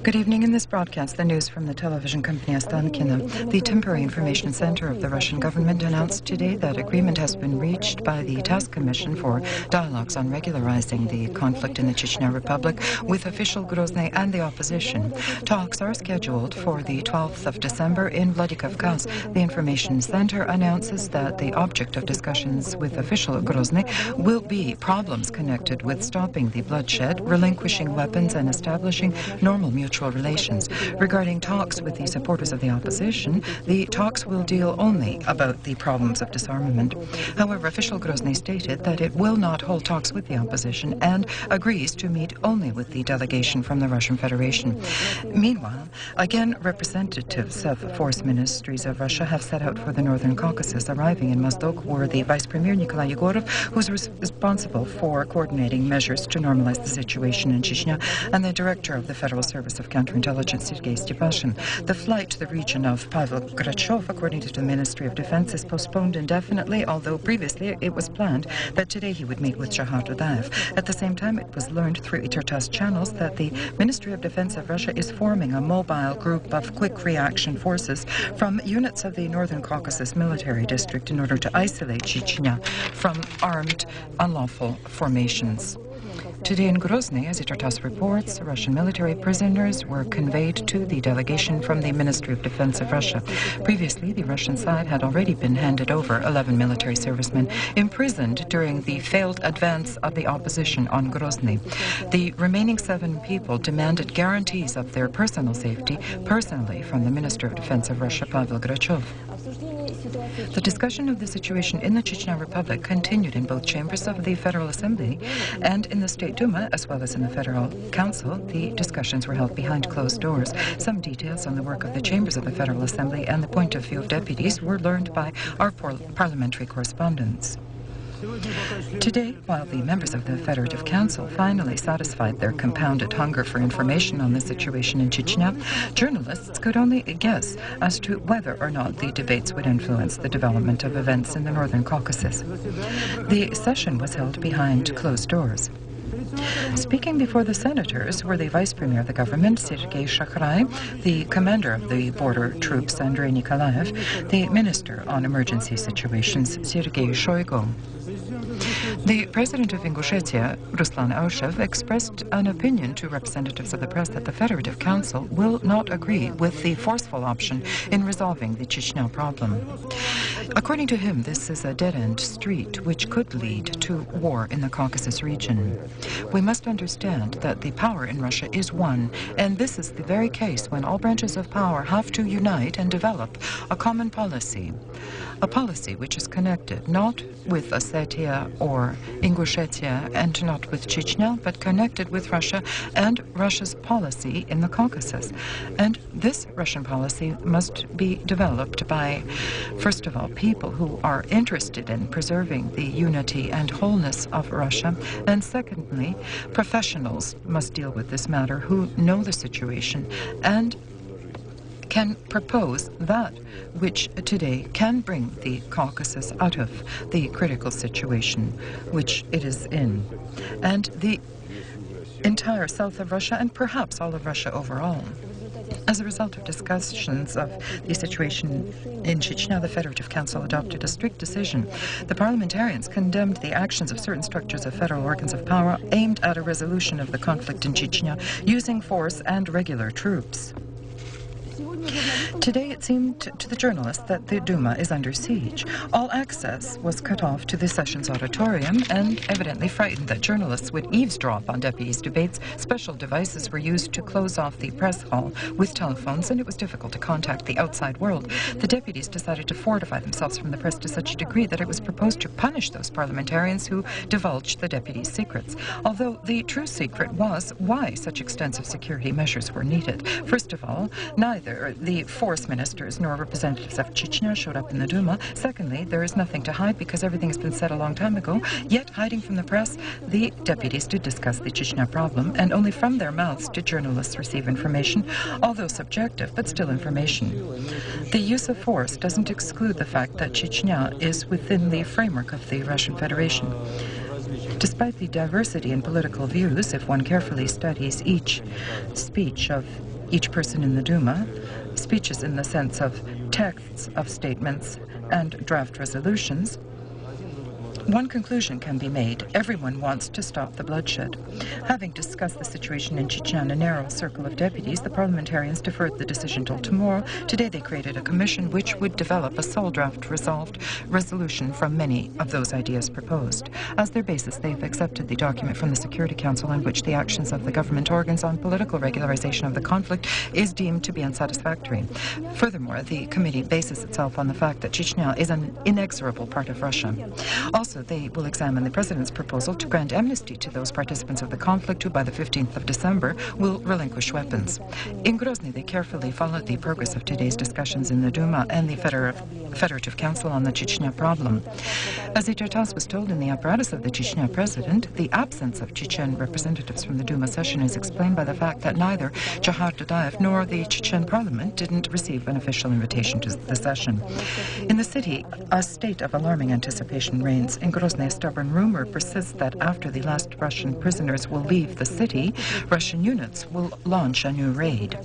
Good evening. In this broadcast, the news from the television company Ostankino. The temporary information center of the Russian government announced today that agreement has been reached by the Task Commission for dialogues on regularizing the conflict in the Chechnya Republic with official Grozny and the opposition. Talks are scheduled for the 12th of December in Vladikavkaz. The information center announces that the object of discussions with official Grozny will be problems connected with stopping the bloodshed, relinquishing weapons, and establishing normal mutual relations. Regarding talks with the supporters of the opposition, the talks will deal only about the problems of disarmament. However, official Grozny stated that it will not hold talks with the opposition and agrees to meet only with the delegation from the Russian Federation. Meanwhile, again, representatives of force ministries of Russia have set out for the Northern Caucasus. Arriving in Mozdok were the Vice Premier Nikolai Yegorov, who's responsible for coordinating measures to normalize the situation in Chechnya, and the Director of the Federal Service of Counterintelligence, Sergei Stepashin. The flight to the region of Pavel Grachov, according to the Ministry of Defense, is postponed indefinitely, although previously it was planned that today he would meet with Shahar Dudayev. At the same time, it was learned through Itartas channels that the Ministry of Defense of Russia is forming a mobile group of quick reaction forces from units of the Northern Caucasus military district in order to isolate Chechnya from armed, unlawful formations. Today in Grozny, as Itartas reports, Russian military prisoners were conveyed to the delegation from the Ministry of Defense of Russia. Previously, the Russian side had already been handed over 11 military servicemen imprisoned during the failed advance of the opposition on Grozny. The remaining 7 people demanded guarantees of their personal safety personally from the Minister of Defense of Russia, Pavel Grachov. The discussion of the situation in the Chechnya Republic continued in both chambers of the Federal Assembly and in the State Duma, as well as in the Federal Council. The discussions were held behind closed doors. Some details on the work of the chambers of the Federal Assembly and the point of view of deputies were learned by our parliamentary correspondents. Today, while the members of the Federative Council finally satisfied their compounded hunger for information on the situation in Chechnya, journalists could only guess as to whether or not the debates would influence the development of events in the Northern Caucasus. The session was held behind closed doors. Speaking before the senators were the Vice Premier of the government, Sergei Shakrai, the commander of the border troops, Andrei Nikolaev, the Minister on Emergency Situations, Sergei Shoigu. The president of Ingushetia, Ruslan Aushev, expressed an opinion to representatives of the press that the Federative Council will not agree with the forceful option in resolving the Chechnya problem. According to him, this is a dead-end street which could lead to war in the Caucasus region. We must understand that the power in Russia is one, and this is the very case when all branches of power have to unite and develop a common policy. A policy which is connected not with Ossetia or Ingushetia and not with Chechnya, but connected with Russia and Russia's policy in the Caucasus. And this Russian policy must be developed by, first of all, people who are interested in preserving the unity and wholeness of Russia, and secondly, professionals must deal with this matter who know the situation and can propose that which today can bring the Caucasus out of the critical situation which it is in, and the entire south of Russia and perhaps all of Russia overall. As a result of discussions of the situation in Chechnya, the Federative Council adopted a strict decision. The parliamentarians condemned the actions of certain structures of federal organs of power aimed at a resolution of the conflict in Chechnya using force and regular troops. Today it seemed to the journalists that the Duma is under siege. All access was cut off to the sessions auditorium, and evidently frightened that journalists would eavesdrop on deputies' debates, special devices were used to close off the press hall with telephones, and it was difficult to contact the outside world. The deputies decided to fortify themselves from the press to such a degree that it was proposed to punish those parliamentarians who divulged the deputies' secrets. Although the true secret was why such extensive security measures were needed. First of all, neither the force ministers nor representatives of Chechnya showed up in the Duma. Secondly, there is nothing to hide because everything has been said a long time ago. Yet, hiding from the press, the deputies did discuss the Chechnya problem, and only from their mouths did journalists receive information, although subjective, but still information. The use of force doesn't exclude the fact that Chechnya is within the framework of the Russian Federation. Despite the diversity in political views, if one carefully studies each speech of each person in the Duma, speeches in the sense of texts of statements and draft resolutions, one conclusion can be made. Everyone wants to stop the bloodshed. Having discussed the situation in Chechnya in a narrow circle of deputies, the parliamentarians deferred the decision till tomorrow. Today they created a commission which would develop a sole draft resolved resolution from many of those ideas proposed. As their basis, they've accepted the document from the Security Council in which the actions of the government organs on political regularization of the conflict is deemed to be unsatisfactory. Furthermore, the committee bases itself on the fact that Chechnya is an inexorable part of Russia. Also, they will examine the President's proposal to grant amnesty to those participants of the conflict who, by the 15th of December, will relinquish weapons. In Grozny, they carefully followed the progress of today's discussions in the Duma and the Federative Council on the Chechnya problem. As the TASS was told in the apparatus of the Chechnya President, the absence of Chechen representatives from the Duma session is explained by the fact that neither Jahar Dudayev nor the Chechen parliament didn't receive an official invitation to the session. In the city, a state of alarming anticipation reigns. In Grozny, a stubborn rumor persists that after the last Russian prisoners will leave the city, Russian units will launch a new raid.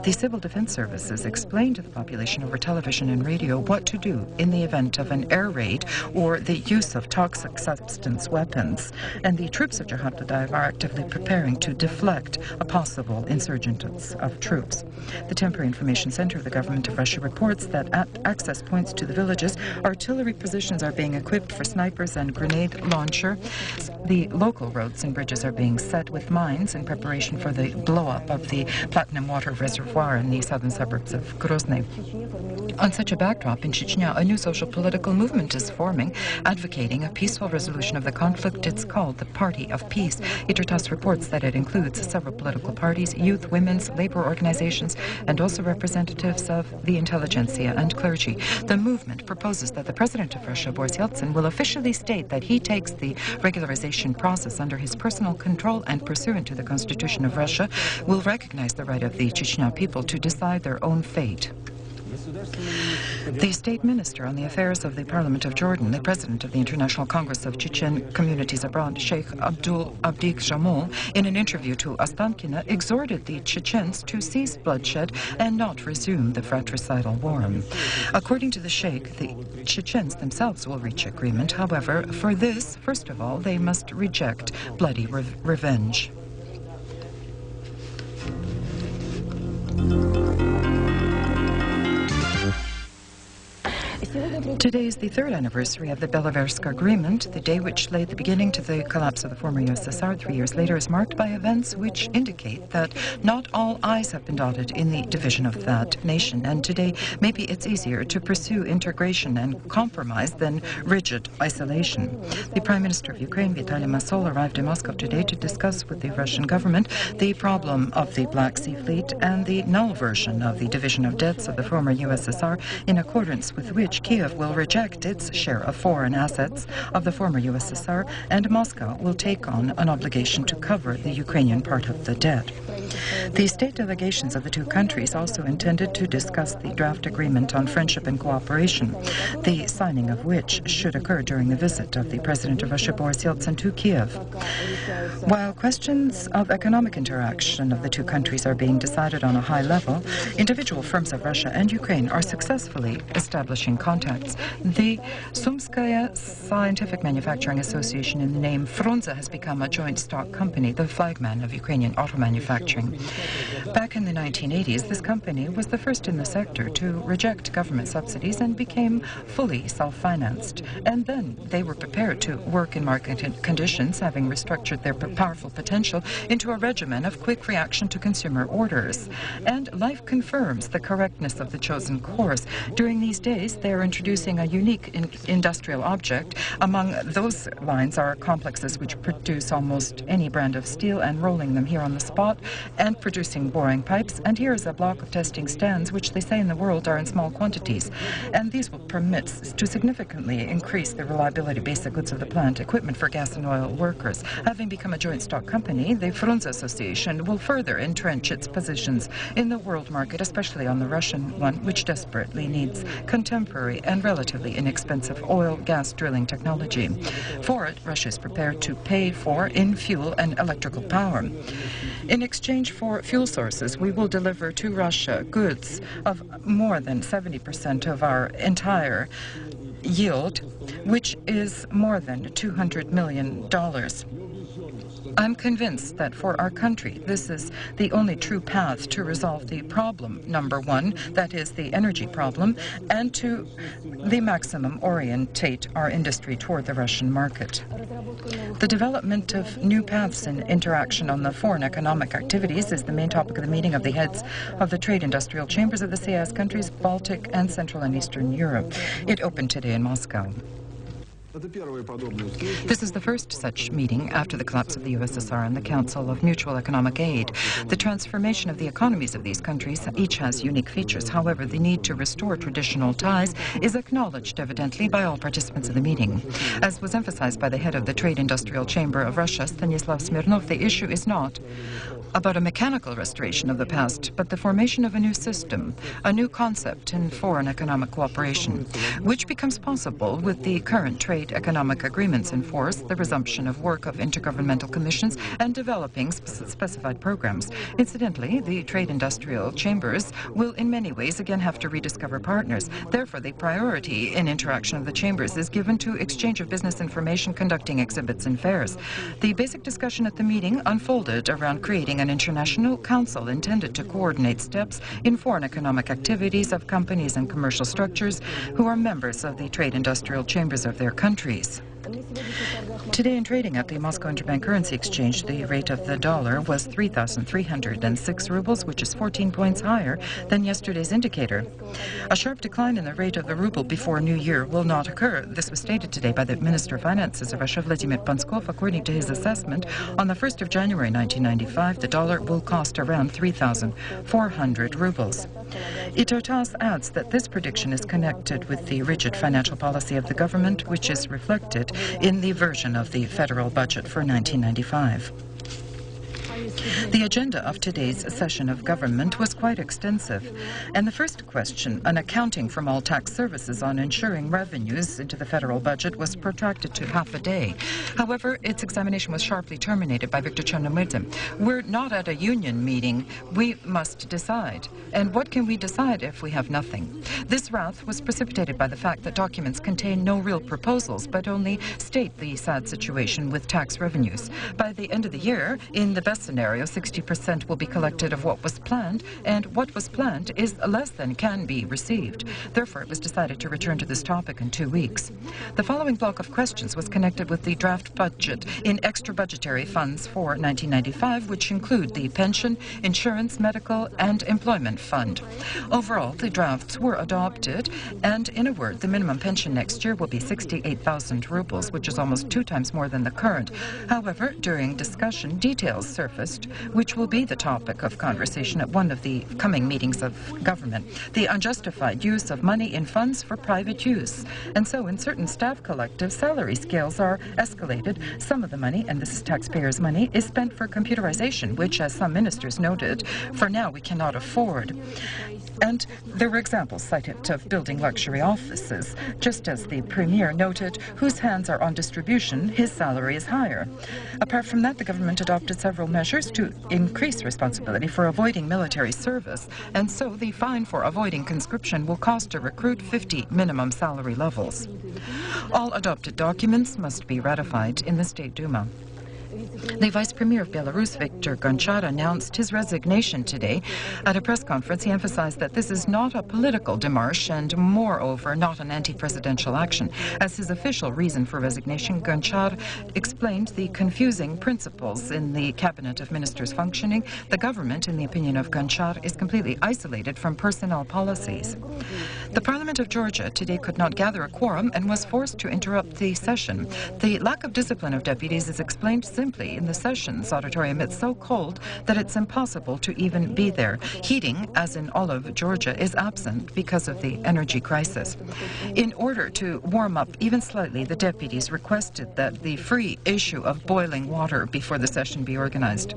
The Civil Defense Services explained to the population over television and radio what to do in the event of an air raid or the use of toxic substance weapons. And the troops of Jahar Dudayev are actively preparing to deflect a possible insurgence of troops. The Temporary Information Center of the Government of Russia reports that at access points to the villages, artillery positions are being equipped for snipers and grenade launcher. The local roads and bridges are being set with mines in preparation for the blow-up of the Platinum Water Reservoir in the southern suburbs of Grozny. On such a backdrop, in Chechnya, a new social political movement is forming, advocating a peaceful resolution of the conflict. It's called the Party of Peace. TASS reports that it includes several political parties, youth, women's, labor organizations, and also representatives of the intelligentsia and clergy. The movement proposes that the President of Russia, Boris Yeltsin, will officially state that he takes the regularization process under his personal control and, pursuant to the Constitution of Russia, will recognize the right of the Chechnya people to decide their own fate. The State Minister on the Affairs of the Parliament of Jordan, the President of the International Congress of Chechen Communities Abroad, Sheikh Abdul Abdik Jamul, in an interview to Ostankino, exhorted the Chechens to cease bloodshed and not resume the fratricidal war. According to the Sheikh, the Chechens themselves will reach agreement. However, for this, first of all, they must reject bloody revenge. Today is the third anniversary of the Belaversk Agreement. The day which laid the beginning to the collapse of the former USSR 3 years later is marked by events which indicate that not all I's have been dotted in the division of that nation. And today, maybe it's easier to pursue integration and compromise than rigid isolation. The Prime Minister of Ukraine, Vitaly Masol, arrived in Moscow today to discuss with the Russian government the problem of the Black Sea Fleet and the null version of the division of debts of the former USSR, in accordance with which Kiev will reject its share of foreign assets of the former USSR, and Moscow will take on an obligation to cover the Ukrainian part of the debt. The state delegations of the two countries also intended to discuss the draft agreement on friendship and cooperation, the signing of which should occur during the visit of the President of Russia, Boris Yeltsin, to Kiev. While questions of economic interaction of the two countries are being decided on a high level, individual firms of Russia and Ukraine are successfully establishing contacts. The Sumskaya Scientific Manufacturing Association, in the name Frunze, has become a joint stock company, the flagman of Ukrainian auto manufacturing. Back in the 1980s, this company was the first in the sector to reject government subsidies and became fully self-financed. And then they were prepared to work in market conditions, having restructured their powerful potential into a regimen of quick reaction to consumer orders. And life confirms the correctness of the chosen course. During these days, they are introducing a unique industrial object. Among those lines are complexes which produce almost any brand of steel and rolling them here on the spot, and producing boring pipes. And here is a block of testing stands, which they say in the world are in small quantities. And these will permit to significantly increase the reliability of basic goods of the plant, equipment for gas and oil workers. Having become a joint stock company, the Frunze Association will further entrench its positions in the world market, especially on the Russian one, which desperately needs contemporary and relatively inexpensive oil gas drilling technology. For it, Russia is prepared to pay for in fuel and electrical power. In exchange exchange for fuel sources, we will deliver to Russia goods of more than 70% of our entire yield, which is more than $200 million. I'm convinced that for our country, this is the only true path to resolve the problem, number one, that is the energy problem, and to the maximum orientate our industry toward the Russian market. The development of new paths in interaction on the foreign economic activities is the main topic of the meeting of the heads of the trade industrial chambers of the CIS countries, Baltic and Central and Eastern Europe. It opened today in Moscow. This is the first such meeting after the collapse of the USSR and the Council of Mutual Economic Aid. The transformation of the economies of these countries each has unique features. However, the need to restore traditional ties is acknowledged evidently by all participants of the meeting. As was emphasized by the head of the Trade Industrial Chamber of Russia, Stanislav Smirnov, the issue is not about a mechanical restoration of the past, but the formation of a new system, a new concept in foreign economic cooperation, which becomes possible with the current trade economic agreements in force, the resumption of work of intergovernmental commissions, and developing specified programs. Incidentally, the trade industrial chambers will in many ways again have to rediscover partners. Therefore, the priority in interaction of the chambers is given to exchange of business information, conducting exhibits and fairs. The basic discussion at the meeting unfolded around creating an international council intended to coordinate steps in foreign economic activities of companies and commercial structures who are members of the trade industrial chambers of their countries. Today in trading at the Moscow Interbank Currency Exchange, the rate of the dollar was 3,306 rubles, which is 14 points higher than yesterday's indicator. A sharp decline in the rate of the ruble before New Year will not occur. This was stated today by the Minister of Finances of Russia, Vladimir Panskov. According to his assessment, on the 1st of January 1995, the dollar will cost around 3,400 rubles. Itotas adds that this prediction is connected with the rigid financial policy of the government, which is reflected in the version of the federal budget for 1995. The agenda of today's session of government was quite extensive, and the first question, an accounting from all tax services on ensuring revenues into the federal budget, was protracted to half a day. However, its examination was sharply terminated by Viktor Chernomyrdim. We're not at a union meeting. We must decide. And what can we decide if we have nothing? This wrath was precipitated by the fact that documents contain no real proposals, but only state the sad situation with tax revenues. By the end of the year, in the best scenario, 60% will be collected of what was planned, and what was planned is less than can be received. Therefore, it was decided to return to this topic in 2 weeks. The following block of questions was connected with the draft budget in extra budgetary funds for 1995, which include the pension, insurance, medical, and employment fund. Overall, the drafts were adopted, and in a word, the minimum pension next year will be 68,000 rubles, which is almost 2 times more than the current. However, during discussion, details surfaced, which will be the topic of conversation at one of the coming meetings of government, the unjustified use of money in funds for private use. And so in certain staff collectives, salary scales are escalated. Some of the money, and this is taxpayers' money, is spent for computerization, which, as some ministers noted, for now we cannot afford. And there were examples cited of building luxury offices. Just as the premier noted, whose hands are on distribution, his salary is higher. Apart from that, the government adopted several measures to increase responsibility for avoiding military service, and so the fine for avoiding conscription will cost a recruit 50 minimum salary levels. All adopted documents must be ratified in the State Duma. The Vice Premier of Belarus, Viktor Gonchar, announced his resignation today. At a press conference, he emphasized that this is not a political démarche and, moreover, not an anti-presidential action. As his official reason for resignation, Gonchar explained the confusing principles in the Cabinet of Ministers functioning. The government, in the opinion of Gonchar, is completely isolated from personnel policies. The Parliament of Georgia today could not gather a quorum and was forced to interrupt the session. The lack of discipline of deputies is explained simply in the sessions auditorium. It's so cold that it's impossible to even be there. Heating, as in all of Georgia, is absent because of the energy crisis. In order to warm up even slightly, the deputies requested that the free issue of boiling water before the session be organized.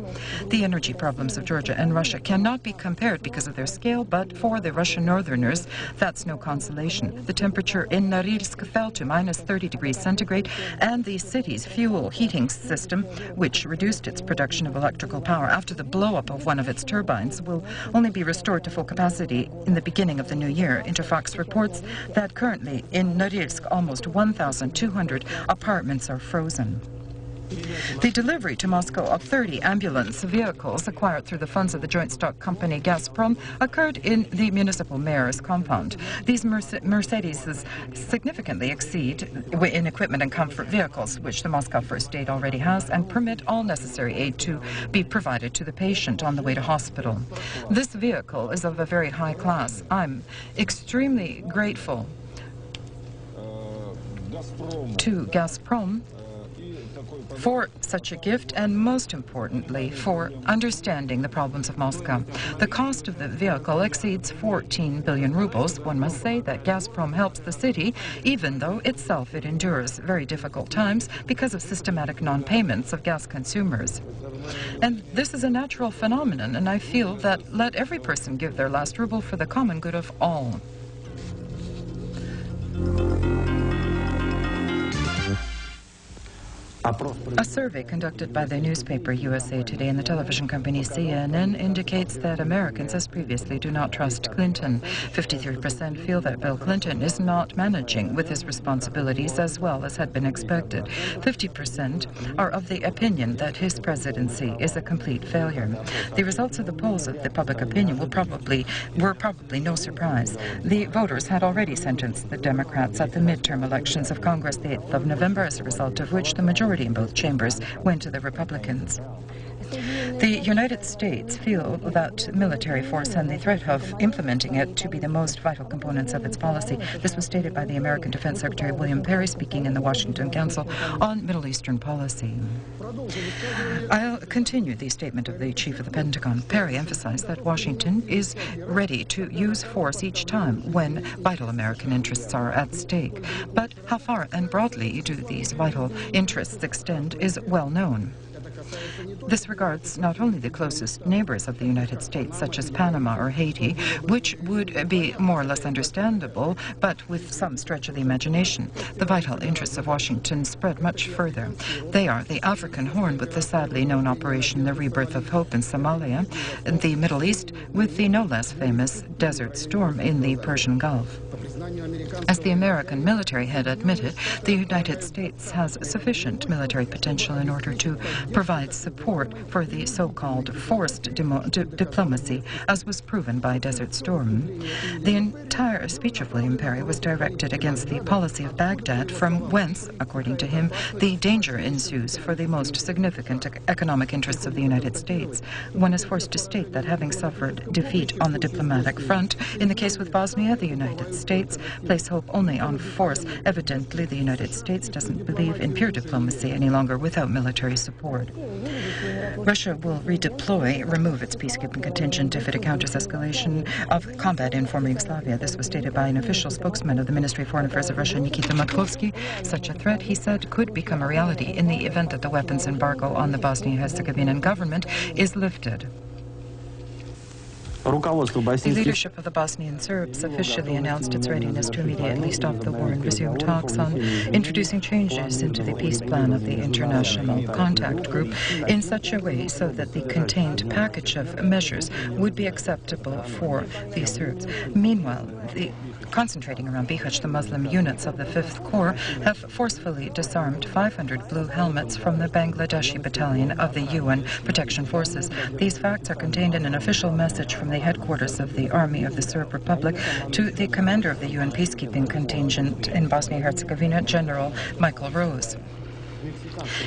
The energy problems of Georgia and Russia cannot be compared because of their scale, but for the Russian northerners, that's was no consolation. The temperature in Norilsk fell to minus 30 degrees centigrade, and the city's fuel heating system, which reduced its production of electrical power after the blow-up of one of its turbines, will only be restored to full capacity in the beginning of the new year. Interfax reports that currently in Norilsk almost 1,200 apartments are frozen. The delivery to Moscow of 30 ambulance vehicles acquired through the funds of the joint stock company Gazprom occurred in the municipal mayor's compound. These Mercedes significantly exceed in equipment and comfort vehicles, which the Moscow First Aid already has, and permit all necessary aid to be provided to the patient on the way to hospital. This vehicle is of a very high class. I'm extremely grateful to Gazprom for such a gift, and most importantly, for understanding the problems of Moscow. The cost of the vehicle exceeds 14 billion rubles. One must say that Gazprom helps the city, even though itself it endures very difficult times because of systematic non-payments of gas consumers. And this is a natural phenomenon, and I feel that let every person give their last ruble for the common good of all. A survey conducted by the newspaper USA Today and the television company CNN indicates that Americans, as previously, do not trust Clinton. 53% feel that Bill Clinton is not managing with his responsibilities as well as had been expected. 50% are of the opinion that his presidency is a complete failure. The results of the polls of the public opinion were probably no surprise. The voters had already sentenced the Democrats at the midterm elections of Congress the 8th of November, as a result of which the majority in both chambers went to the Republicans. The United States feel that military force and the threat of implementing it to be the most vital components of its policy. This was stated by the American Defense Secretary William Perry speaking in the Washington Council on Middle Eastern Policy. I'll continue the statement of the chief of the Pentagon. Perry emphasized that Washington is ready to use force each time when vital American interests are at stake. But how far and broadly do these vital interests extend is well known. This regards not only the closest neighbors of the United States, such as Panama or Haiti, which would be more or less understandable, but with some stretch of the imagination. The vital interests of Washington spread much further. They are the African Horn, with the sadly known Operation The Rebirth of Hope in Somalia, and the Middle East, with the no less famous Desert Storm in the Persian Gulf. As the American military head admitted, the United States has sufficient military potential in order to provide support for the so-called forced diplomacy, as was proven by Desert Storm. The entire speech of William Perry was directed against the policy of Baghdad, from whence, according to him, the danger ensues for the most significant economic interests of the United States. One is forced to state that, having suffered defeat on the diplomatic front, in the case with Bosnia, the United States place hope only on force. Evidently, the United States doesn't believe in pure diplomacy any longer without military support. Russia will remove its peacekeeping contingent if it encounters escalation of combat in former Yugoslavia. This was stated by an official spokesman of the Ministry of Foreign Affairs of Russia, Nikita Matkovsky. Such a threat, he said, could become a reality in the event that the weapons embargo on the Bosnia-Herzegovina government is lifted. The leadership of the Bosnian Serbs officially announced its readiness to immediately stop the war and resume talks on introducing changes into the peace plan of the International Contact Group in such a way so that the contained package of measures would be acceptable for the Serbs. Meanwhile, concentrating around Bihać, the Muslim units of the 5th Corps have forcefully disarmed 500 blue helmets from the Bangladeshi battalion of the UN Protection Forces. These facts are contained in an official message from the headquarters of the Army of the Serb Republic to the commander of the UN peacekeeping contingent in Bosnia-Herzegovina, General Michael Rose.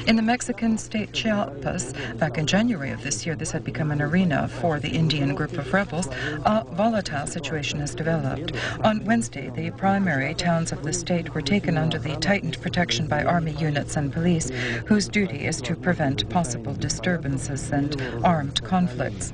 In the Mexican state Chiapas, back in January of this year, this had become an arena for the Indian group of rebels. A volatile situation has developed. On Wednesday, the primary towns of the state were taken under the tightened protection by army units and police, whose duty is to prevent possible disturbances and armed conflicts.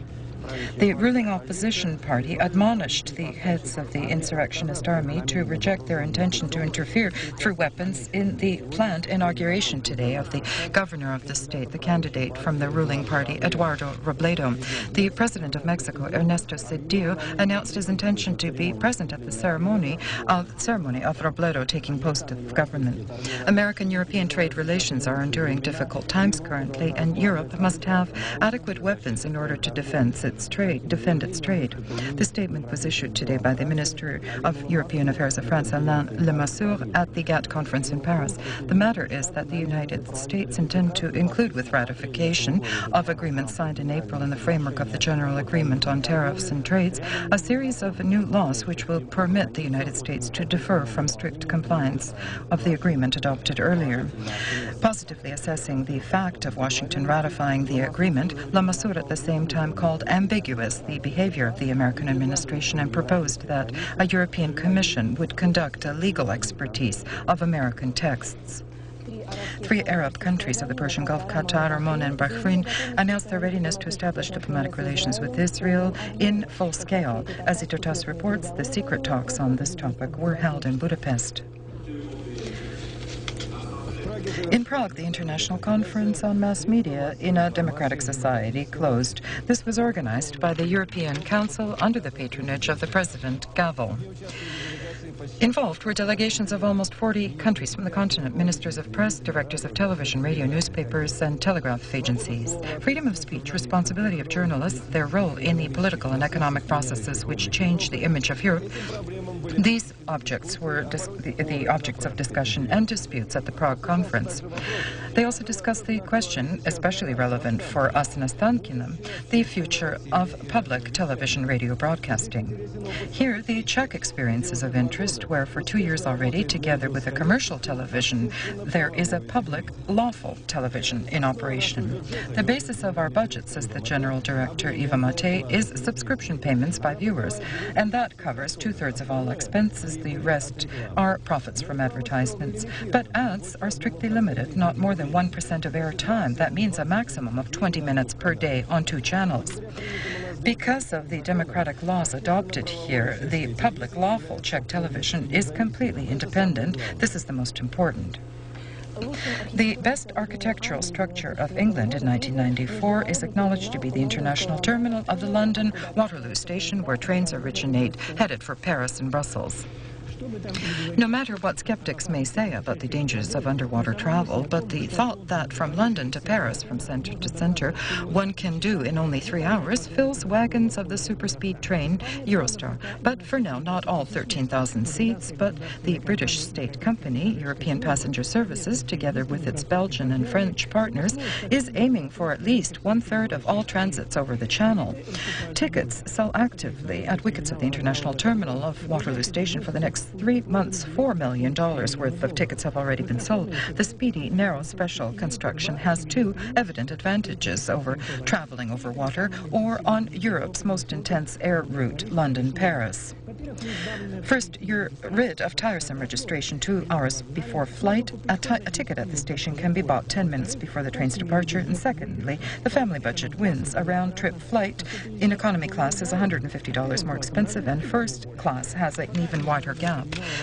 The ruling opposition party admonished the heads of the insurrectionist army to reject their intention to interfere through weapons in the planned inauguration today of the governor of the state, the candidate from the ruling party, Eduardo Robledo. The president of Mexico, Ernesto Zedillo, announced his intention to be present at the ceremony of Robledo taking post of government. American-European trade relations are enduring difficult times currently, and Europe must have adequate weapons in order to defend its trade. The statement was issued today by the Minister of European Affairs of France, Alain Lamassoure, at the GATT conference in Paris. The matter is that the United States intend to include with ratification of agreements signed in April in the framework of the General Agreement on Tariffs and Trades a series of new laws which will permit the United States to defer from strict compliance of the agreement adopted earlier. Positively assessing the fact of Washington ratifying the agreement, Lamassoure at the same time called ambiguous the behavior of the American administration and proposed that a European Commission would conduct a legal expertise of American texts. 3 Arab countries of the Persian Gulf, Qatar, Oman, and Bahrain, announced their readiness to establish diplomatic relations with Israel in full scale. As Itotas reports, the secret talks on this topic were held in Budapest. In Prague, the International Conference on Mass Media in a Democratic Society closed. This was organized by the European Council under the patronage of the President Gavel. Involved were delegations of almost 40 countries from the continent, ministers of press, directors of television, radio, newspapers, and telegraph agencies. Freedom of speech, responsibility of journalists, their role in the political and economic processes which changed the image of Europe. These objects were the objects of discussion and disputes at the Prague conference. They also discussed the question, especially relevant for us in Ostankino, the future of public television radio broadcasting. Here, the Czech experience is of interest, where for 2 years already, together with a commercial television, there is a public, lawful television in operation. The basis of our budget, says the General Director Eva Mate, is subscription payments by viewers, and that covers 2/3 of all expenses. The rest are profits from advertisements. But ads are strictly limited, not more than 1% of air time. That means a maximum of 20 minutes per day on 2 channels. Because of the democratic laws adopted here, the public lawful Czech television is completely independent. This is the most important. The best architectural structure of England in 1994 is acknowledged to be the international terminal of the London Waterloo station, where trains originate, headed for Paris and Brussels. No matter what skeptics may say about the dangers of underwater travel, but the thought that from London to Paris, from center to center, one can do in only 3 hours fills wagons of the super-speed train Eurostar. But for now, not all 13,000 seats, but the British state company, European Passenger Services, together with its Belgian and French partners, is aiming for at least 1/3 of all transits over the channel. Tickets sell actively at wickets of the international terminal of Waterloo Station for the next 3 months. $4 million worth of tickets have already been sold. The speedy, narrow, special construction has 2 evident advantages over traveling over water or on Europe's most intense air route, London-Paris. First, you're rid of tiresome registration 2 hours before flight. A ticket at the station can be bought 10 minutes before the train's departure. And secondly, the family budget wins. A round-trip flight in economy class is $150 more expensive, and first class has an even wider gap.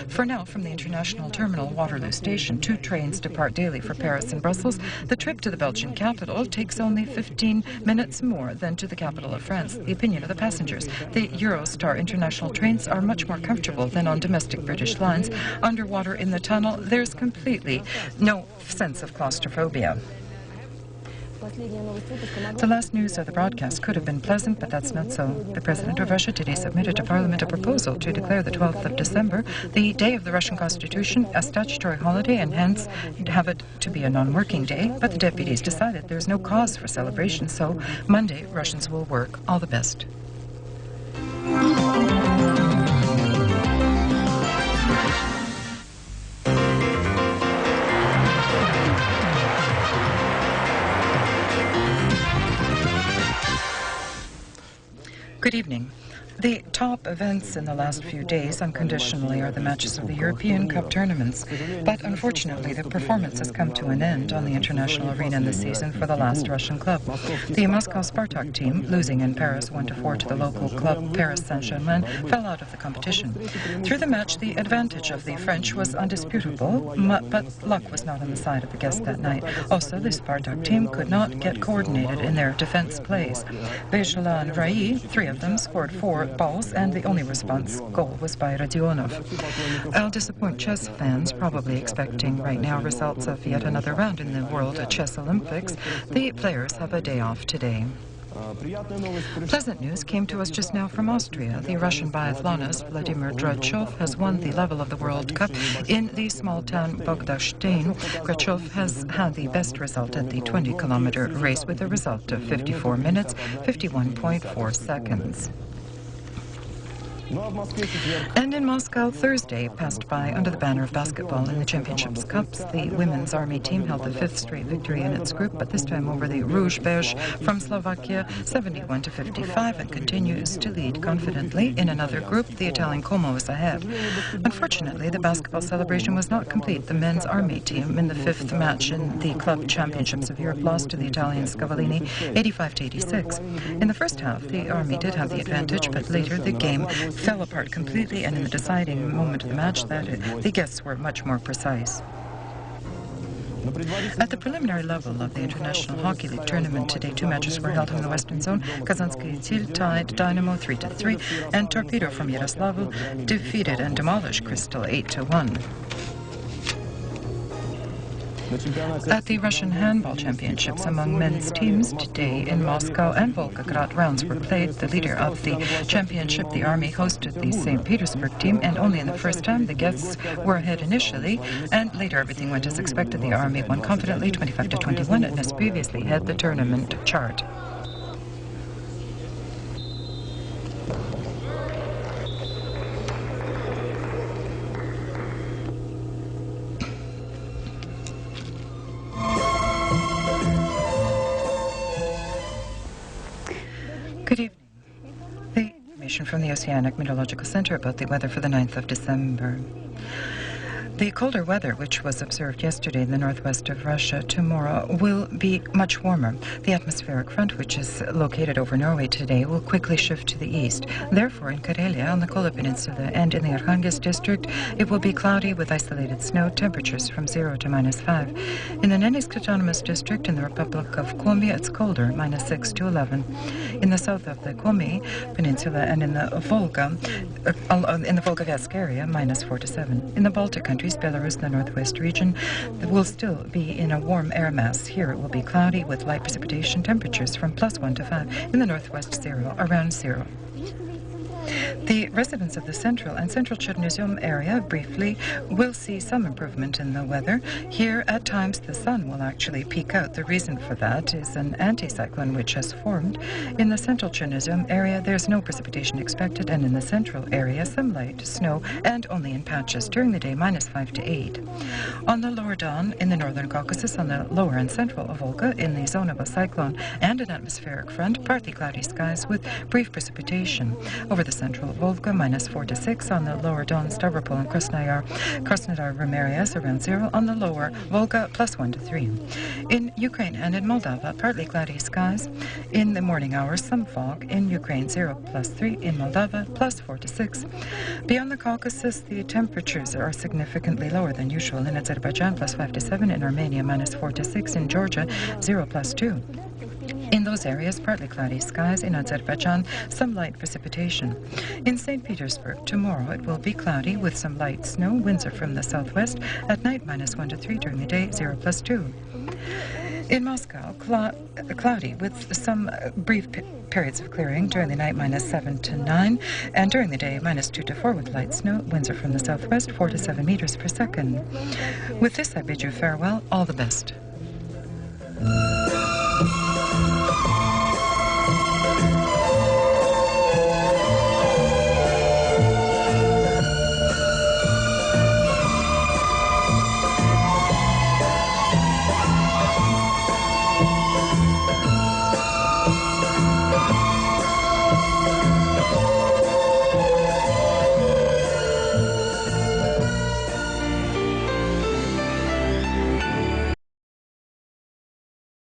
For now, from the international terminal Waterloo Station, 2 trains depart daily for Paris and Brussels. The trip to the Belgian capital takes only 15 minutes more than to the capital of France. The opinion of the passengers. The Eurostar international trains are much more comfortable than on domestic British lines. Underwater in the tunnel, there's completely no sense of claustrophobia. The last news of the broadcast could have been pleasant, but that's not so. The President of Russia today submitted to Parliament a proposal to declare the 12th of December, the day of the Russian Constitution, a statutory holiday, and hence have it to be a non-working day. But the deputies decided there's no cause for celebration, so Monday Russians will work. All the best. Good evening. The top events in the last few days, unconditionally, are the matches of the European Cup tournaments. But unfortunately, the performance has come to an end on the international arena in the season for the last Russian club. The Moscow Spartak team, losing in Paris 1-4 to the local club Paris Saint-Germain, fell out of the competition. Through the match, the advantage of the French was undisputable, but luck was not on the side of the guests that night. Also, the Spartak team could not get coordinated in their defense plays. Vejla and Rai, three of them, scored 4 balls, and the only response goal was by Radionov. I'll disappoint chess fans, probably expecting right now results of yet another round in the World Chess Olympics. The players have a day off today. Pleasant news came to us just now from Austria. The Russian biathlonist Vladimir Grachov has won the level of the World Cup in the small town Bogdashstein. Grachov has had the best result at the 20-kilometer race with a result of 54 minutes, 51.4 seconds. And in Moscow, Thursday passed by under the banner of basketball in the Championships Cups. The women's Army team held the 5th straight victory in its group, but this time over the Rouge Beige from Slovakia, 71-55, and continues to lead confidently. In another group, the Italian Como is ahead. Unfortunately, the basketball celebration was not complete. The men's Army team, in the 5th match in the Club Championships of Europe, lost to the Italian Scavallini 85-86. In the first half, the Army did have the advantage, but later the game fell apart completely, and in the deciding moment of the match, the guests were much more precise. At the preliminary level of the International Hockey League tournament today, 2 matches were held in the Western Zone. Kazansky Itil tied Dynamo 3-3, and Torpedo from Yaroslavl defeated and demolished Crystal 8-1. At the Russian Handball Championships among men's teams today in Moscow and Volgograd, rounds were played. The leader of the championship, the Army, hosted the St. Petersburg team, and only in the first time the guests were ahead initially, and later everything went as expected. The Army won confidently 25-21 and has previously had the tournament chart. Good evening. The information from the Oceanic Meteorological Center about the weather for the 9th of December. The colder weather, which was observed yesterday in the northwest of Russia, tomorrow will be much warmer. The atmospheric front, which is located over Norway today, will quickly shift to the east. Therefore, in Karelia, on the Kola Peninsula, and in the Arkhangelsk district, it will be cloudy with isolated snow, temperatures from 0 to -5. In the Nenetsk Autonomous District in the Republic of Komi, it's colder, -6 to 11. In the south of the Komi Peninsula and in the Volga-Vesk area, -4 to 7. In the Baltic countries, Belarus, the northwest region, will still be in a warm air mass. Here it will be cloudy with light precipitation, temperatures from +1 to 5. In the northwest, around 0. The residents of the central and central Chernozem area, briefly, will see some improvement in the weather. Here, at times, the sun will actually peek out. The reason for that is an anticyclone which has formed. In the central Chernozem area, there's no precipitation expected, and in the central area, some light snow, and only in patches. During the day, -5 to 8. On the lower Don, in the northern Caucasus, on the lower and central Volga, in the zone of a cyclone and an atmospheric front, partly cloudy skies with brief precipitation. Over the central Volga, -4 to 6. On the lower Don, Stavropol and Krasnodar Rumerias, around 0. On the lower Volga, +1 to 3. In Ukraine and in Moldova, partly cloudy skies. In the morning hours, some fog. In Ukraine, 0 +3. In Moldova, +4 to 6. Beyond the Caucasus, the temperatures are significantly lower than usual. In Azerbaijan, +5 to 7. In Armenia, -4 to 6. In Georgia, 0 +2. In those areas, partly cloudy skies. In Azerbaijan, some light precipitation. In St. Petersburg, tomorrow it will be cloudy with some light snow. Winds are from the southwest. At night, -1 to 3. During the day, 0 +2. In Moscow, cloudy with some brief periods of clearing. During the night, -7 to 9. And during the day, -2 to 4 with light snow. Winds are from the southwest, 4 to 7 meters per second. With this, I bid you farewell. All the best.